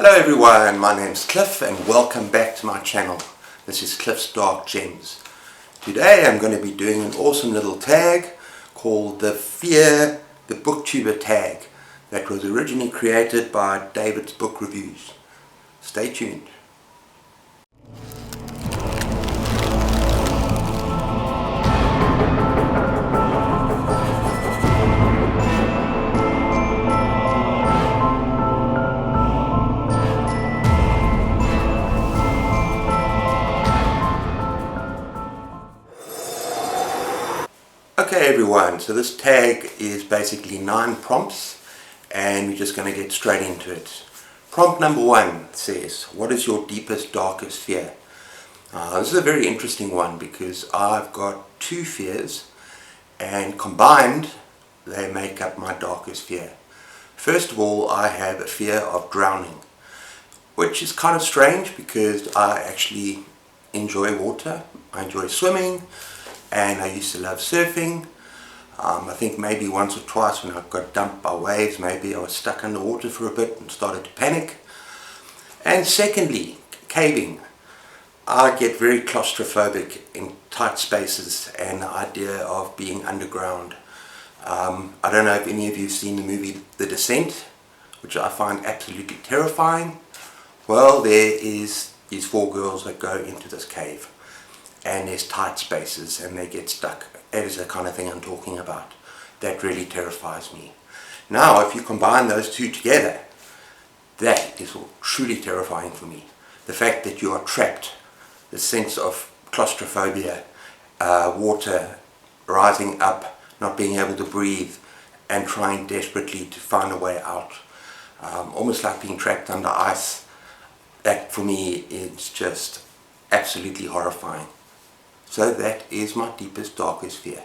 Hello everyone, my name's Cliff and welcome back to my channel. This is Cliff's Dark Gems. Today I'm going to be doing an awesome little tag called the Fear The Booktuber Tag that was originally created by David's Book Reviews. Stay tuned. Okay everyone, so this tag is basically 9 prompts and we're just going to get straight into it. Prompt number 1 says, what is your deepest, darkest fear? This is a very interesting one because I've got 2 fears and combined they make up my darkest fear. First of all, I have a fear of drowning, which is kind of strange because I actually enjoy water. I enjoy swimming. And I used to love surfing. I think maybe once or twice when I got dumped by waves, maybe I was stuck underwater for a bit and started to panic. And secondly, caving. I get very claustrophobic in tight spaces and the idea of being underground. I don't know if any of you have seen the movie The Descent, which I find absolutely terrifying. Well, there is these 4 girls that go into this cave. And there's tight spaces and they get stuck. That is the kind of thing I'm talking about. That really terrifies me. Now if you combine those 2 together, that is truly terrifying for me. The fact that you are trapped, the sense of claustrophobia, water rising up, not being able to breathe and trying desperately to find a way out. Almost like being trapped under ice. That for me is just absolutely horrifying. So that is my deepest, darkest fear.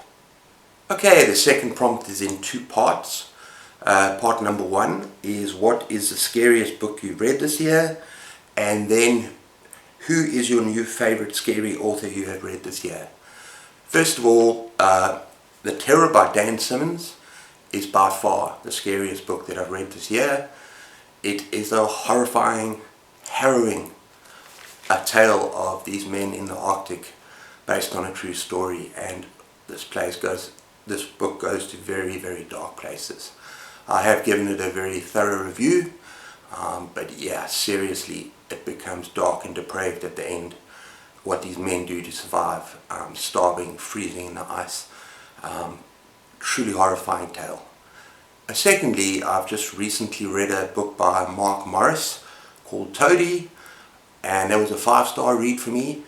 Okay, the second prompt is in 2 parts. Part number 1 is what is the scariest book you've read this year? And then who is your new favorite scary author you have read this year? First of all, The Terror by Dan Simmons is by far the scariest book that I've read this year. It is a horrifying, harrowing tale of these men in the Arctic based on a true story, and this book goes to very, very dark places. I have given it a very thorough review, but yeah, seriously, it becomes dark and depraved at the end. What these men do to survive, starving, freezing in the ice, truly horrifying tale. Secondly, I've just recently read a book by Mark Morris called Toady, and that was a 5-star read for me.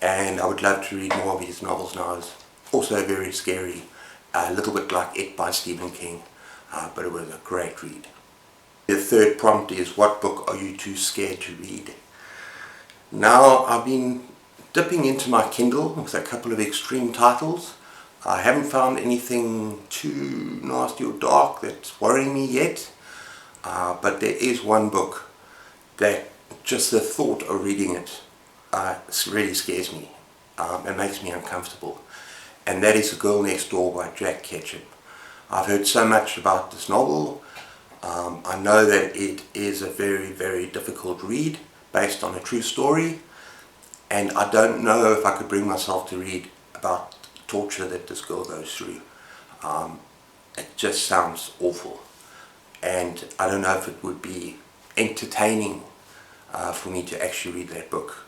And I would love to read more of his novels now. It's also very scary, a little bit like It by Stephen King, but it was a great read. The third prompt is, what book are you too scared to read? Now, I've been dipping into my Kindle with a couple of extreme titles. I haven't found anything too nasty or dark that's worrying me yet, but there is one book that just the thought of reading it really scares me and makes me uncomfortable, and that is The Girl Next Door by Jack Ketchum. I've heard so much about this novel. I know that it is a very, very difficult read based on a true story, and I don't know if I could bring myself to read about the torture that this girl goes through. It just sounds awful, and I don't know if it would be entertaining for me to actually read that book.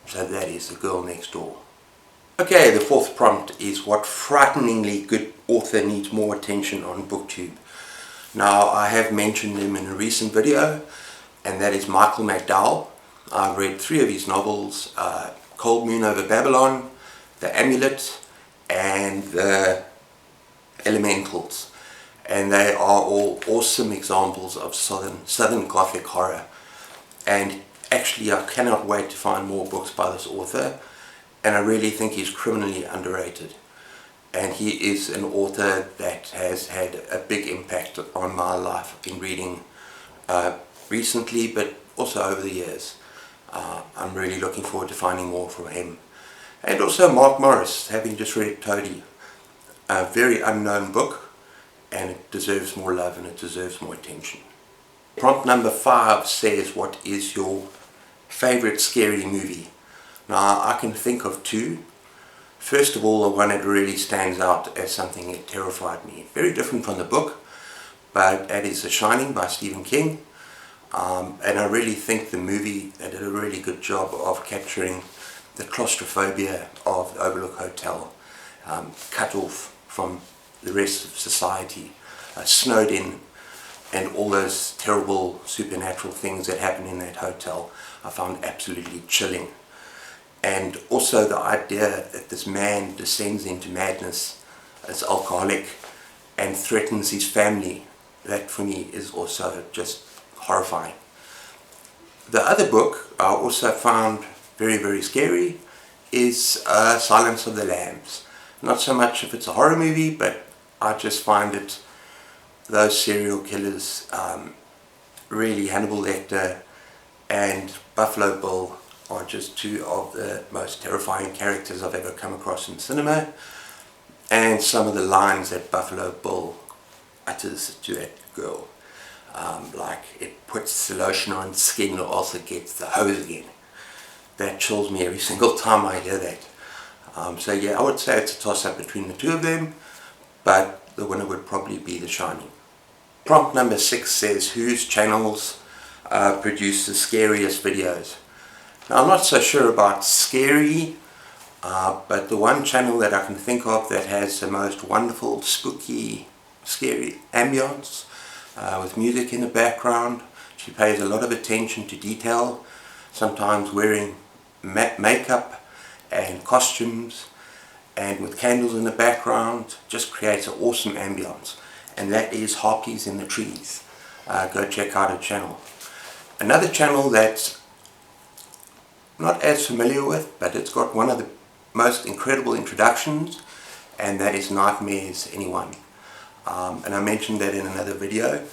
So that is The Girl Next Door. Okay, the fourth prompt is what frighteningly good author needs more attention on Booktube. Now, I have mentioned him in a recent video, and that is Michael McDowell. I've read 3 of his novels, Cold Moon Over Babylon, The Amulet, and The Elementals. And they are all awesome examples of Southern Gothic horror. And actually, I cannot wait to find more books by this author, and I really think he's criminally underrated. And he is an author that has had a big impact on my life in reading recently, but also over the years. I'm really looking forward to finding more from him. And also Mark Morris, having just read Toady. A very unknown book, and it deserves more love and it deserves more attention. Prompt number 5 says, what is your favorite scary movie? Now I can think of two. First of all, the one that really stands out as something that terrified me. Very different from the book, but that is The Shining by Stephen King. And I really think the movie did a really good job of capturing the claustrophobia of the Overlook Hotel, cut off from the rest of society, snowed in, and all those terrible supernatural things that happen in that hotel I found absolutely chilling. And also the idea that this man descends into madness as alcoholic and threatens his family, that for me is also just horrifying. The other book I also found very, very scary is Silence of the Lambs. Not so much if it's a horror movie, but I just find it, those serial killers, really Hannibal Lecter and Buffalo Bill are just two of the most terrifying characters I've ever come across in cinema. And some of the lines that Buffalo Bill utters to that girl, like it puts the lotion on skin or also gets the hose again. That chills me every single time I hear that. So yeah, I would say it's a toss-up between the two of them, but the winner would probably be The Shining. Prompt number 6 says, whose channels produce the scariest videos? Now I'm not so sure about scary, but the one channel that I can think of that has the most wonderful, spooky, scary ambience with music in the background. She pays a lot of attention to detail, sometimes wearing makeup and costumes, and with candles in the background, just creates an awesome ambience. And that is Harpies in the Trees. Go check out her channel. Another channel that's not as familiar with, but it's got one of the most incredible introductions, and that is Nightmares Anyone. And I mentioned that in another video,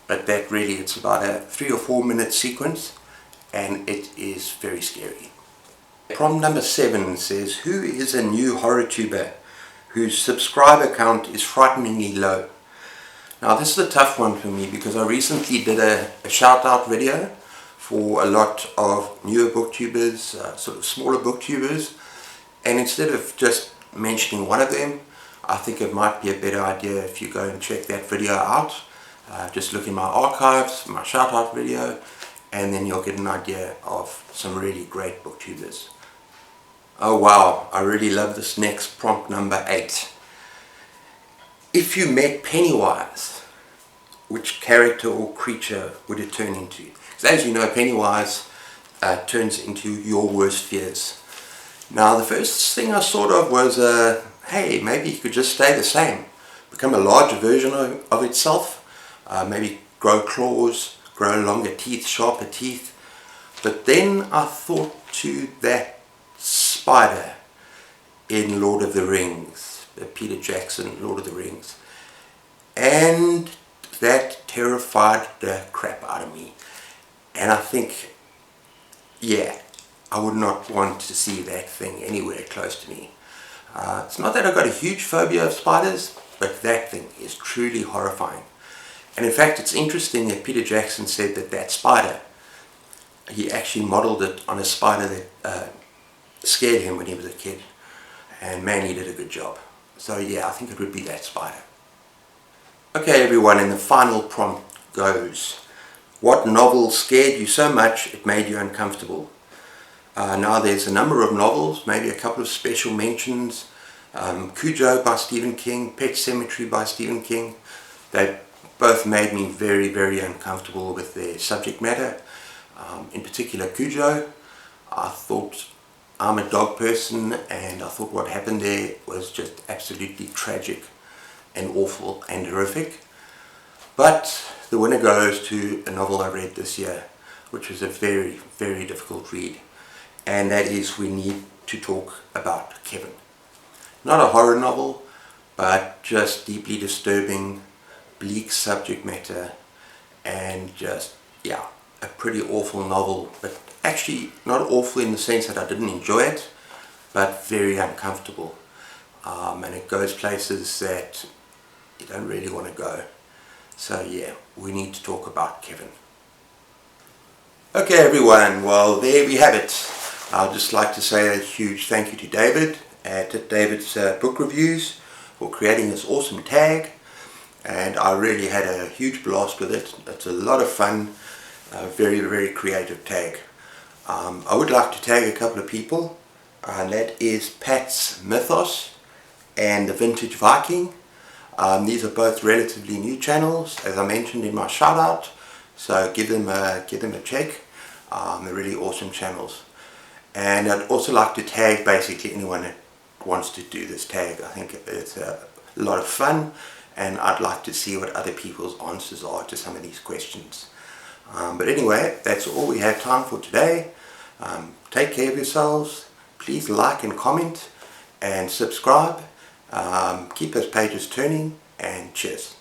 but that really, it's about a 3 or 4 minute sequence, and it is very scary. Prompt number 7 says, who is a new horror tuber whose subscriber count is frighteningly low? Now this is a tough one for me because I recently did a shout out video for a lot of newer booktubers, sort of smaller booktubers, and instead of just mentioning one of them, I think it might be a better idea if you go and check that video out. Just look in my archives, my shout out video, and then you'll get an idea of some really great booktubers. Oh wow, I really love this next prompt number 8. If you met Pennywise, which character or creature would it turn into? Because as you know, Pennywise turns into your worst fears. Now the first thing I thought of was, hey, maybe it could just stay the same, become a larger version of itself, maybe grow claws, grow longer teeth, sharper teeth. But then I thought to that spider in Lord of the Rings, the Peter Jackson Lord of the Rings, and that terrified the crap out of me. And I think, yeah, I would not want to see that thing anywhere close to me. It's not that I've got a huge phobia of spiders, but that thing is truly horrifying. And in fact, it's interesting that Peter Jackson said that that spider, he actually modeled it on a spider that scared him when he was a kid. And man, he did a good job. So yeah, I think it would be that spider. Okay everyone, and the final prompt goes, what novel scared you so much it made you uncomfortable? Now there's a number of novels, maybe a couple of special mentions. Cujo by Stephen King, Pet Sematary by Stephen King. They both made me very, very uncomfortable with their subject matter. In particular Cujo, I thought, I'm a dog person, and I thought what happened there was just absolutely tragic and awful and horrific. But the winner goes to a novel I read this year, which was a very, very difficult read, and that is We Need to Talk About Kevin. Not a horror novel, but just deeply disturbing, bleak subject matter, and just, yeah, a pretty awful novel, but actually not awful in the sense that I didn't enjoy it, but very uncomfortable. And it goes places that you don't really want to go. So yeah, we need to talk about Kevin. Okay everyone, well there we have it. I'd just like to say a huge thank you to David at David's Book Reviews for creating this awesome tag, and I really had a huge blast with it. It's a lot of fun, a very creative tag. I would like to tag a couple of people, and that is Pat's Mythos and the Vintage Viking. These are both relatively new channels, as I mentioned in my shout out, so give them a check. They're really awesome channels. And I'd also like to tag basically anyone that wants to do this tag. I think it's a lot of fun, and I'd like to see what other people's answers are to some of these questions. But anyway, that's all we have time for today. Take care of yourselves. Please like and comment and subscribe. Keep those pages turning, and cheers.